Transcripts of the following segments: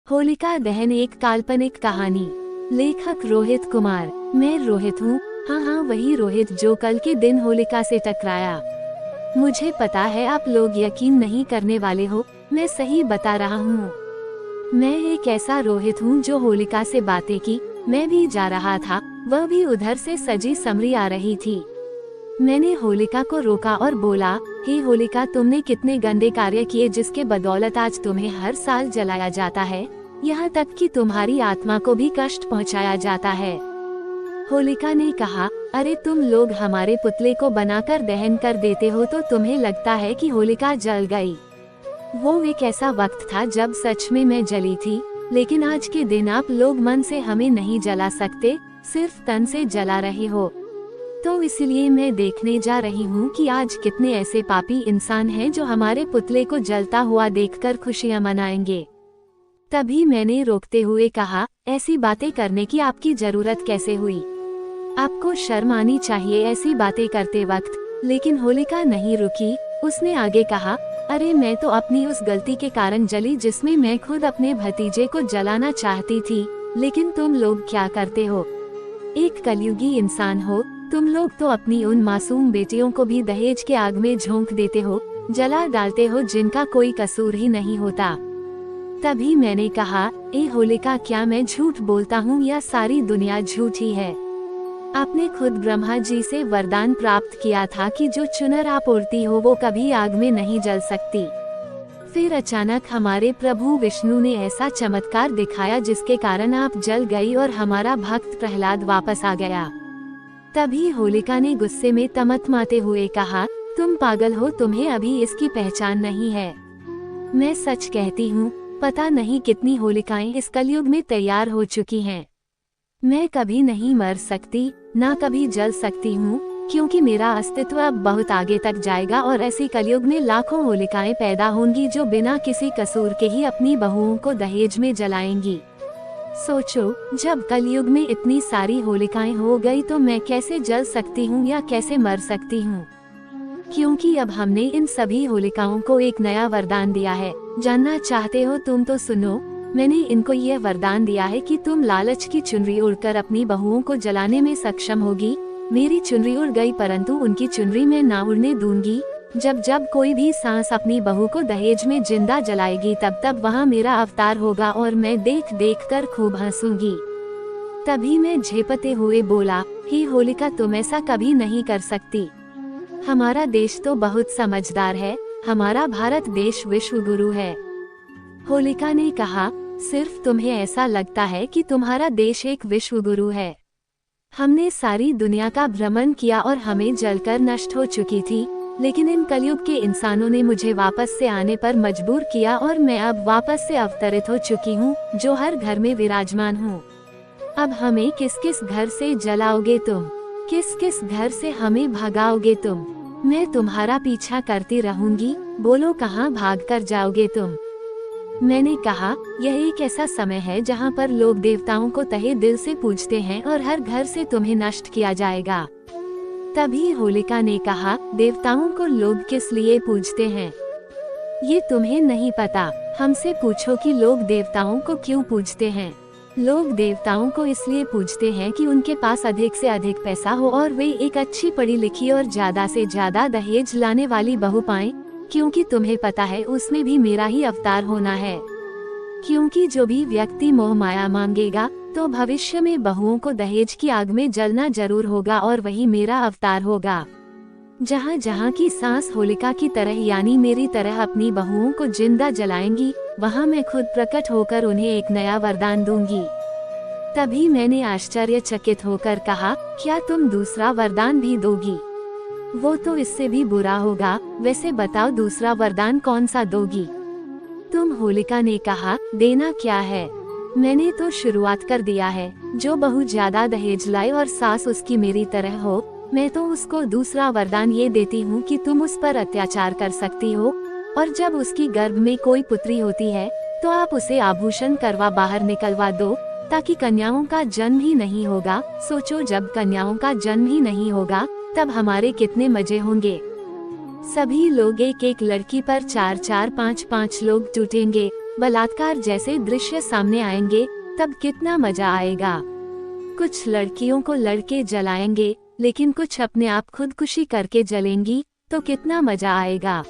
होलिका दहन एक काल्पनिक कहानी। लेखक रोहित कुमार। मैं रोहित हूँ। हाँ, वही रोहित जो कल के दिन होलिका से टकराया। मुझे पता है आप लोग यकीन नहीं करने वाले हो, मैं सही बता रहा हूँ। मैं एक ऐसा रोहित हूँ जो होलिका से बातें की। मैं भी जा रहा था, वह भी उधर से सजी समरी आ रही थी। मैंने होलिका को रोका और बोला, हे होलिका, तुमने कितने गंदे कार्य किए जिसके बदौलत आज तुम्हें हर साल जलाया जाता है, यहाँ तक कि तुम्हारी आत्मा को भी कष्ट पहुँचाया जाता है। होलिका ने कहा, अरे तुम लोग हमारे पुतले को बनाकर दहन कर देते हो तो तुम्हें लगता है कि होलिका जल गई। वो एक ऐसा वक्त था जब सच में मैं जली थी, लेकिन आज के दिन आप लोग मन से हमें नहीं जला सकते, सिर्फ तन से जला रहे हो। तो इसलिए मैं देखने जा रही हूँ कि आज कितने ऐसे पापी इंसान हैं जो हमारे पुतले को जलता हुआ देखकर खुशियाँ मनाएंगे। तभी मैंने रोकते हुए कहा, ऐसी बातें करने की आपकी जरूरत कैसे हुई? आपको शर्म आनी चाहिए ऐसी बातें करते वक्त। लेकिन होलिका नहीं रुकी, उसने आगे कहा, अरे मैं तो अपनी उस गलती के कारण जली जिसमें मैं खुद अपने भतीजे को जलाना चाहती थी, लेकिन तुम लोग क्या करते हो? एक कलयुगी इंसान हो, तुम लोग तो अपनी उन मासूम बेटियों को भी दहेज के आग में झोंक देते हो, जला डालते हो जिनका कोई कसूर ही नहीं होता। तभी मैंने कहा, ए होलिका, क्या मैं झूठ बोलता हूँ या सारी दुनिया झूठी है? आपने खुद ब्रह्मा जी से वरदान प्राप्त किया था कि जो चुनर आप ओढ़ती हो वो कभी आग में नहीं जल सकती। फिर अचानक हमारे प्रभु विष्णु ने ऐसा चमत्कार दिखाया जिसके कारण आप जल गई और हमारा भक्त प्रहलाद वापस आ गया। तभी होलिका ने गुस्से में तमतमाते हुए कहा, तुम पागल हो, तुम्हें अभी इसकी पहचान नहीं है। मैं सच कहती हूँ, पता नहीं कितनी होलिकाएं इस कलयुग में तैयार हो चुकी हैं। मैं कभी नहीं मर सकती, ना कभी जल सकती हूँ, क्योंकि मेरा अस्तित्व अब बहुत आगे तक जाएगा और ऐसी कलयुग में लाखों होलिकाएं पैदा होंगी जो बिना किसी कसूर के ही अपनी बहुओं को दहेज में जलाएंगी। सोचो, जब कलयुग में इतनी सारी होलिकाएं हो गई तो मैं कैसे जल सकती हूँ या कैसे मर सकती हूँ? क्योंकि अब हमने इन सभी होलिकाओं को एक नया वरदान दिया है। जानना चाहते हो तुम तो सुनो। मैंने इनको यह वरदान दिया है कि तुम लालच की चुनरी उड़कर अपनी बहुओं को जलाने में सक्षम होगी। मेरी चुनरी उड़ गई परंतु उनकी चुनरी मैं ना उड़ने दूंगी। जब जब कोई भी सांस अपनी बहू को दहेज में जिंदा जलाएगी तब तब वहाँ मेरा अवतार होगा और मैं देख देख कर खूब हंसूंगी। तभी मैं झेपते हुए बोला, हे होलिका, तुम ऐसा कभी नहीं कर सकती। हमारा देश तो बहुत समझदार है, हमारा भारत देश विश्व गुरु है। होलिका ने कहा, सिर्फ तुम्हें ऐसा लगता है कि तुम्हारा देश एक विश्व गुरु है। हमने सारी दुनिया का भ्रमण किया और हमें जलकर नष्ट हो चुकी थी, लेकिन इन कलयुग के इंसानों ने मुझे वापस से आने पर मजबूर किया और मैं अब वापस से अवतरित हो चुकी हूँ, जो हर घर में विराजमान हूँ। अब हमें किस किस घर से जलाओगे तुम? किस किस घर से हमें भगाओगे तुम? मैं तुम्हारा पीछा करती रहूंगी, बोलो कहाँ भाग कर जाओगे तुम? मैंने कहा, यह एक ऐसा समय है जहाँ पर लोग देवताओं को तहे दिल से पूजते हैं और हर घर से तुम्हें नष्ट किया जाएगा। तभी होलिका ने कहा, देवताओं को लोग किस लिए पूजते हैं? ये तुम्हें नहीं पता। हमसे पूछो कि लोग देवताओं को क्यों पूजते हैं। लोग देवताओं को इसलिए पूजते हैं कि उनके पास अधिक से अधिक पैसा हो और वे एक अच्छी पढ़ी लिखी और ज्यादा से ज्यादा दहेज लाने वाली बहू पाएं, क्योंकि तुम्हें पता है उसमें भी मेरा ही अवतार होना है। क्योंकि जो भी व्यक्ति मोह माया मांगेगा तो भविष्य में बहुओं को दहेज की आग में जलना जरूर होगा और वही मेरा अवतार होगा। जहाँ जहाँ की सांस होलिका की तरह यानी मेरी तरह अपनी बहुओं को जिंदा जलाएंगी, वहाँ मैं खुद प्रकट होकर उन्हें एक नया वरदान दूंगी। तभी मैंने आश्चर्यचकित होकर कहा, क्या तुम दूसरा वरदान भी दोगी? वो तो इससे भी बुरा होगा। वैसे बताओ दूसरा वरदान कौन सा दोगी तुम? होलिका ने कहा, देना क्या है? मैंने तो शुरुआत कर दिया है। जो बहू ज्यादा दहेज लाए और सास उसकी मेरी तरह हो, मैं तो उसको दूसरा वरदान ये देती हूँ कि तुम उस पर अत्याचार कर सकती हो, और जब उसकी गर्भ में कोई पुत्री होती है तो आप उसे आभूषण करवा बाहर निकलवा दो, ताकि कन्याओं का जन्म ही नहीं होगा। सोचो, जब कन्याओं का जन्म ही नहीं होगा तब हमारे कितने मजे होंगे। सभी लोग एक एक लड़की पर 4-4, 5-5 लोग टूटेंगे। बलात्कार जैसे दृश्य सामने आएंगे तब कितना मजा आएगा। कुछ लड़कियों को लड़के जलाएंगे, लेकिन कुछ अपने आप खुदकुशी करके जलेंगी तो कितना मजा आएगा।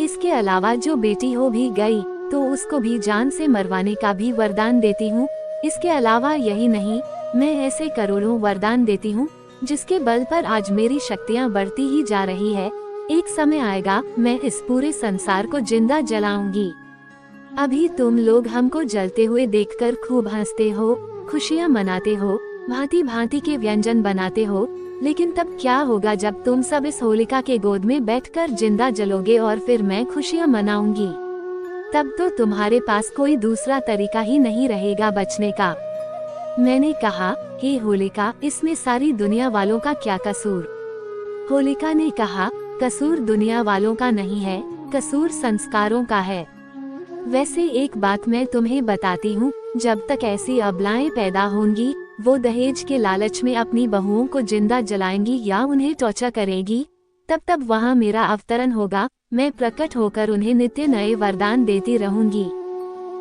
इसके अलावा जो बेटी हो भी गई तो उसको भी जान से मरवाने का भी वरदान देती हूँ। इसके अलावा यही नहीं, मैं ऐसे करोड़ों वरदान देती हूँ जिसके बल पर आज मेरी शक्तियाँ बढ़ती ही जा रही है। एक समय आएगा मैं इस पूरे संसार को जिंदा जलाऊंगी। अभी तुम लोग हमको जलते हुए देखकर खूब हंसते हो, खुशियाँ मनाते हो, भांति भांति के व्यंजन बनाते हो, लेकिन तब क्या होगा जब तुम सब इस होलिका के गोद में बैठकर जिंदा जलोगे और फिर मैं खुशियाँ मनाऊंगी। तब तो तुम्हारे पास कोई दूसरा तरीका ही नहीं रहेगा बचने का। मैंने कहा, हे होलिका, इसमें सारी दुनिया वालों का क्या कसूर? होलिका ने कहा, कसूर दुनिया वालों का नहीं है, कसूर संस्कारों का है। वैसे एक बात मैं तुम्हें बताती हूँ, जब तक ऐसी अबलाएं पैदा होंगी वो दहेज के लालच में अपनी बहुओं को जिंदा जलाएंगी या उन्हें टॉर्चर करेगी, तब वहाँ मेरा अवतरण होगा। मैं प्रकट होकर उन्हें नित्य नए वरदान देती रहूंगी।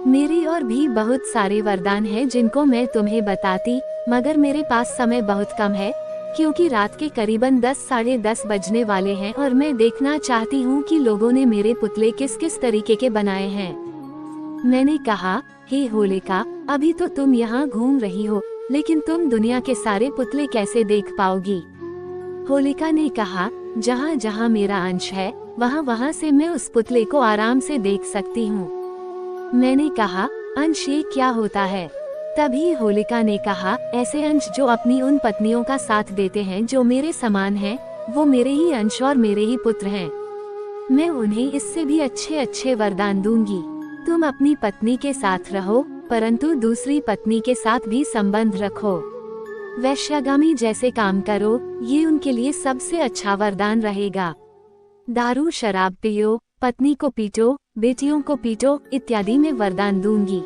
मेरी और भी बहुत सारे वरदान हैं जिनको मैं तुम्हें बताती, मगर मेरे पास समय बहुत कम है क्योंकि रात के करीबन 10 साढ़े 10 बजने वाले हैं और मैं देखना चाहती हूँ कि लोगों ने मेरे पुतले किस किस तरीके के बनाए हैं। मैंने कहा, हे होलिका, अभी तो तुम यहाँ घूम रही हो, लेकिन तुम दुनिया के सारे पुतले कैसे देख पाओगी? होलिका ने कहा, जहाँ जहाँ मेरा अंश है वहाँ वहाँ से मैं उस पुतले को आराम से देख सकती हूँ। मैंने कहा, अंश ये क्या होता है? तभी होलिका ने कहा, ऐसे अंश जो अपनी उन पत्नियों का साथ देते हैं जो मेरे समान हैं, वो मेरे ही अंश और मेरे ही पुत्र हैं। मैं उन्हें इससे भी अच्छे अच्छे वरदान दूंगी। तुम अपनी पत्नी के साथ रहो, परंतु दूसरी पत्नी के साथ भी संबंध रखो। वैश्यागामी जैसे काम करो, ये उनके लिए सबसे अच्छा वरदान रहेगा। दारू शराब पियो, पत्नी को पीटो, बेटियों को पीटो इत्यादि में वरदान दूंगी।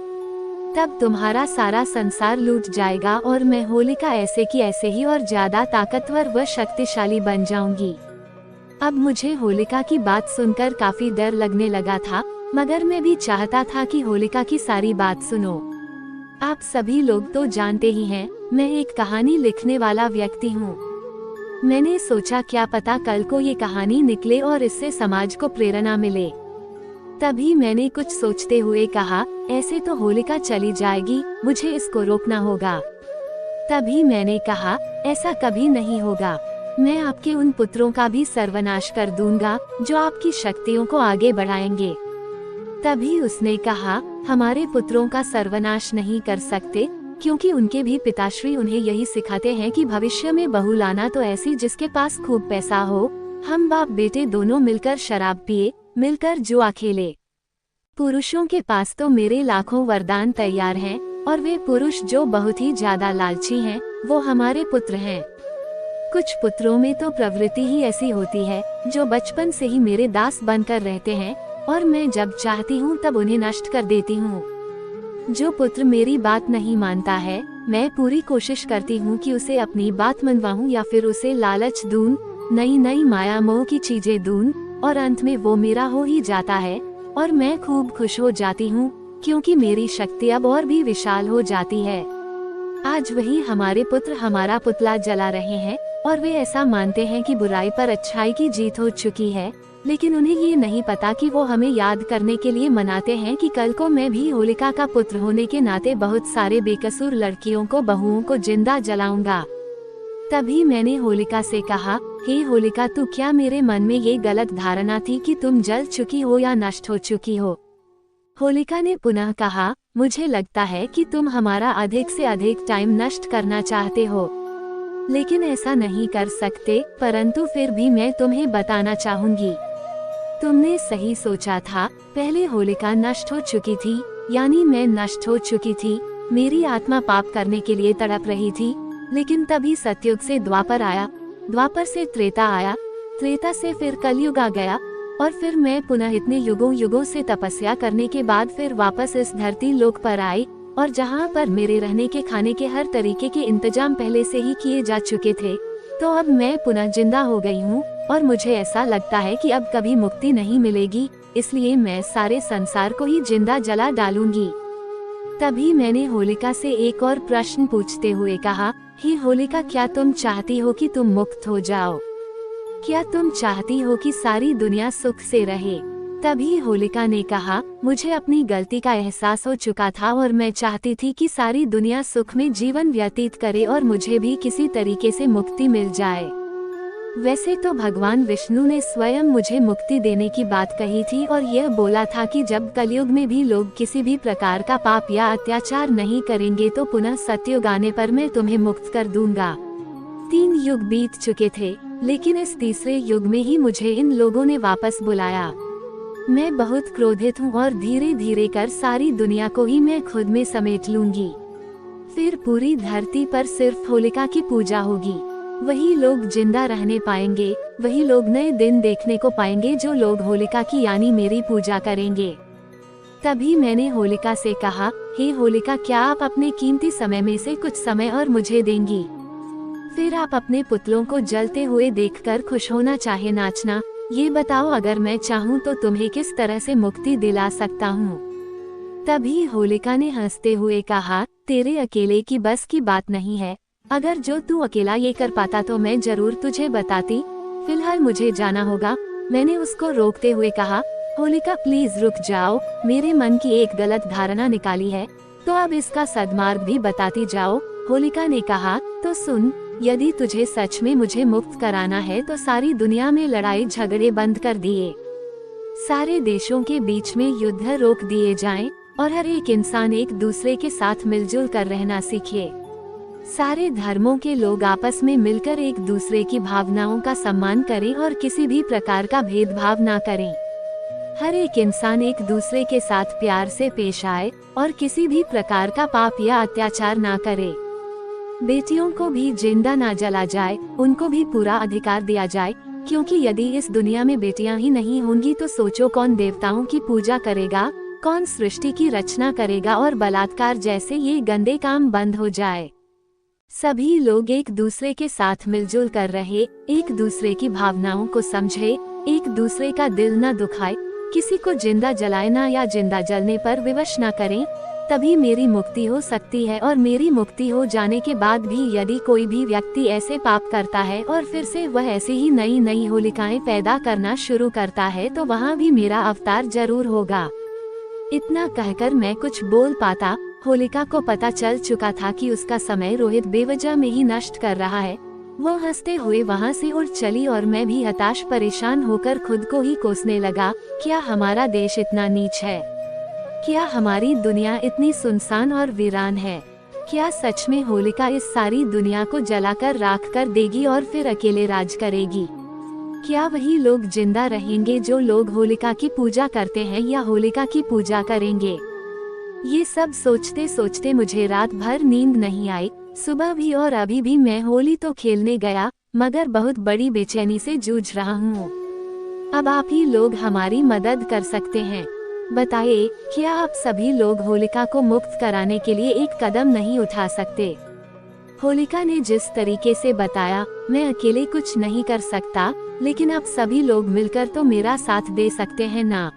तब तुम्हारा सारा संसार लूट जाएगा और मैं होलिका ऐसे की ऐसे ही और ज्यादा ताकतवर व शक्तिशाली बन जाऊंगी। अब मुझे होलिका की बात सुनकर काफी डर लगने लगा था, मगर मैं भी चाहता था कि होलिका की सारी बात सुनो। आप सभी लोग तो जानते ही हैं, मैं एक कहानी लिखने वाला व्यक्ति हूँ। मैंने सोचा क्या पता कल को ये कहानी निकले और इससे समाज को प्रेरणा मिले। तभी मैंने कुछ सोचते हुए कहा, ऐसे तो होलिका चली जाएगी, मुझे इसको रोकना होगा। तभी मैंने कहा, ऐसा कभी नहीं होगा, मैं आपके उन पुत्रों का भी सर्वनाश कर दूंगा जो आपकी शक्तियों को आगे बढ़ाएंगे। तभी उसने कहा, हमारे पुत्रों का सर्वनाश नहीं कर सकते, क्योंकि उनके भी पिताश्री उन्हें यही सिखाते हैं कि भविष्य में बहू लाना तो ऐसी जिसके पास खूब पैसा हो। हम बाप बेटे दोनों मिलकर शराब पिए, मिलकर जुआ खेले। पुरुषों के पास तो मेरे लाखों वरदान तैयार हैं, और वे पुरुष जो बहुत ही ज्यादा लालची हैं, वो हमारे पुत्र हैं। कुछ पुत्रों में तो प्रवृत्ति ही ऐसी होती है जो बचपन से ही मेरे दास बनकर रहते हैं, और मैं जब चाहती हूँ तब उन्हें नष्ट कर देती हूँ। जो पुत्र मेरी बात नहीं मानता है, मैं पूरी कोशिश करती हूँ कि उसे अपनी बात मनवाऊँ या फिर उसे लालच दूं, नई नई माया मोह की चीजें दूं, और अंत में वो मेरा हो ही जाता है और मैं खूब खुश हो जाती हूँ, क्योंकि मेरी शक्ति अब और भी विशाल हो जाती है। आज वही हमारे पुत्र हमारा पुतला जला रहे हैं और वे ऐसा मानते हैं कि बुराई पर अच्छाई की जीत हो चुकी है, लेकिन उन्हें ये नहीं पता कि वो हमें याद करने के लिए मनाते हैं कि कल को मैं भी होलिका का पुत्र होने के नाते बहुत सारे बेकसूर लड़कियों को बहुओं को जिंदा जलाऊंगा। तभी मैंने होलिका से कहा, हे होलिका, तू क्या मेरे मन में ये गलत धारणा थी कि तुम जल चुकी हो या नष्ट हो चुकी हो? होलिका ने पुनः कहा, मुझे लगता है कि तुम हमारा अधिक से अधिक टाइम नष्ट करना चाहते हो, लेकिन ऐसा नहीं कर सकते, परंतु फिर भी मैं तुम्हें बताना चाहूंगी। तुमने सही सोचा था, पहले होलिका नष्ट हो चुकी थी, यानी मैं नष्ट हो चुकी थी। मेरी आत्मा पाप करने के लिए तड़प रही थी, लेकिन तभी सतयुग से द्वापर आया, द्वापर से त्रेता आया, त्रेता से फिर कलयुग आ गया, और फिर मैं पुनः इतने युगों युगों से तपस्या करने के बाद फिर वापस इस धरती लोक पर आई, और जहाँ पर मेरे रहने के खाने के हर तरीके के इंतजाम पहले से ही किए जा चुके थे, तो अब मैं पुनः जिंदा हो गई हूँ और मुझे ऐसा लगता है कि अब कभी मुक्ति नहीं मिलेगी, इसलिए मैं सारे संसार को ही जिंदा जला डालूंगी। तभी मैंने होलिका से एक और प्रश्न पूछते हुए कहा, हे होलिका, क्या तुम चाहती हो कि तुम मुक्त हो जाओ? क्या तुम चाहती हो कि सारी दुनिया सुख से रहे? तभी होलिका ने कहा, मुझे अपनी गलती का एहसास हो चुका था और मैं चाहती थी कि सारी दुनिया सुख में जीवन व्यतीत करे और मुझे भी किसी तरीके से मुक्ति मिल जाए। वैसे तो भगवान विष्णु ने स्वयं मुझे मुक्ति देने की बात कही थी और यह बोला था कि जब कलयुग में भी लोग किसी भी प्रकार का पाप या अत्याचार नहीं करेंगे तो पुनः सतयुग आने पर मैं तुम्हें मुक्त कर दूंगा। 3 युग बीत चुके थे, लेकिन इस तीसरे युग में ही मुझे इन लोगों ने वापस बुलाया। मैं बहुत क्रोधित हूँ और धीरे धीरे कर सारी दुनिया को ही मैं खुद में समेट लूंगी। फिर पूरी धरती पर सिर्फ होलिका की पूजा होगी। वही लोग जिंदा रहने पाएंगे, वही लोग नए दिन देखने को पाएंगे जो लोग होलिका की यानी मेरी पूजा करेंगे। तभी मैंने होलिका से कहा, हे होलिका, क्या आप अपने कीमती समय में से कुछ समय और मुझे देंगी? फिर आप अपने पुतलों को जलते हुए देखकर खुश होना चाहे नाचना। ये बताओ, अगर मैं चाहूँ तो तुम्हें किस तरह से मुक्ति दिला सकता हूँ? तभी होलिका ने हंसते हुए कहा, तेरे अकेले की बस की बात नहीं है। अगर जो तू अकेला ये कर पाता तो मैं जरूर तुझे बताती। फिलहाल मुझे जाना होगा। मैंने उसको रोकते हुए कहा, होलिका प्लीज रुक जाओ, मेरे मन की एक गलत धारणा निकाली है, तो अब इसका सद्मार्ग भी बताती जाओ। होलिका ने कहा, तो सुन, यदि तुझे सच में मुझे मुक्त कराना है तो सारी दुनिया में लड़ाई झगड़े बंद कर दिए, सारे देशों के बीच में युद्ध रोक दिए जाएं और हर एक इंसान एक दूसरे के साथ मिलजुल कर रहना सीखे। सारे धर्मों के लोग आपस में मिलकर एक दूसरे की भावनाओं का सम्मान करें और किसी भी प्रकार का भेदभाव ना करें। हर एक इंसान एक दूसरे के साथ प्यार से पेश आए और किसी भी प्रकार का पाप या अत्याचार ना करे। बेटियों को भी जिंदा ना जला जाए, उनको भी पूरा अधिकार दिया जाए, क्योंकि यदि इस दुनिया में बेटियां ही नहीं होंगी तो सोचो कौन देवताओं की पूजा करेगा, कौन सृष्टि की रचना करेगा और बलात्कार जैसे ये गंदे काम बंद हो जाए। सभी लोग एक दूसरे के साथ मिलजुल कर रहे, एक दूसरे की भावनाओं को समझे, एक दूसरे का दिल न दुखाए, किसी को जिंदा जलाए ना या जिंदा जलने पर विवश न करें, तभी मेरी मुक्ति हो सकती है। और मेरी मुक्ति हो जाने के बाद भी यदि कोई भी व्यक्ति ऐसे पाप करता है और फिर से वह ऐसे ही नई नई होलिकाएं पैदा करना शुरू करता है तो वहाँ भी मेरा अवतार जरूर होगा। इतना कहकर मैं कुछ बोल पाता। होलिका को पता चल चुका था कि उसका समय रोहित बेवजह में ही नष्ट कर रहा है। वो हंसते हुए वहाँ से उड़ चली और मैं भी हताश परेशान होकर खुद को ही कोसने लगा। क्या हमारा देश इतना नीच है? क्या हमारी दुनिया इतनी सुनसान और वीरान है? क्या सच में होलिका इस सारी दुनिया को जलाकर राख कर देगी और फिर अकेले राज करेगी? क्या वही लोग जिंदा रहेंगे जो लोग होलिका की पूजा करते हैं या होलिका की पूजा करेंगे? ये सब सोचते सोचते मुझे रात भर नींद नहीं आई। सुबह भी और अभी भी मैं होली तो खेलने गया, मगर बहुत बड़ी बेचैनी से जूझ रहा हूँ। अब आप ही लोग हमारी मदद कर सकते हैं। बताइए, क्या आप सभी लोग होलिका को मुक्त कराने के लिए एक कदम नहीं उठा सकते? होलिका ने जिस तरीके से बताया, मैं अकेले कुछ नहीं कर सकता, लेकिन आप सभी लोग मिलकर तो मेरा साथ दे सकते हैं ना?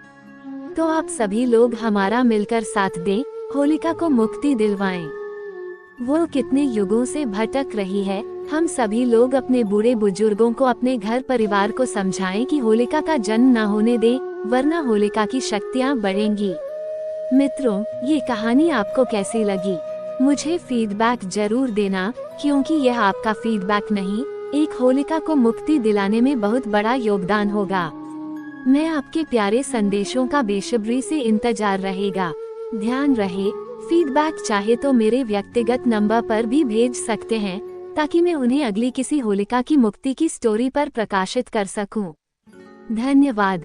तो आप सभी लोग हमारा मिलकर साथ दें, होलिका को मुक्ति दिलवाएं। वो कितने युगों से भटक रही है। हम सभी लोग अपने बूढ़े बुजुर्गों को, अपने घर परिवार को समझाएं कि होलिका का जन्म न होने दें, वरना होलिका की शक्तियाँ बढ़ेंगी। मित्रों, ये कहानी आपको कैसी लगी? मुझे फीडबैक जरूर देना, क्योंकि यह आपका फीडबैक नहीं, एक होलिका को मुक्ति दिलाने में बहुत बड़ा योगदान होगा। मैं आपके प्यारे संदेशों का बेसब्री से इंतजार रहेगा। ध्यान रहे, फीडबैक चाहे तो मेरे व्यक्तिगत नंबर पर भी भेज सकते हैं, ताकि मैं उन्हें अगली किसी होलिका की मुक्ति की स्टोरी पर प्रकाशित कर सकूं। धन्यवाद।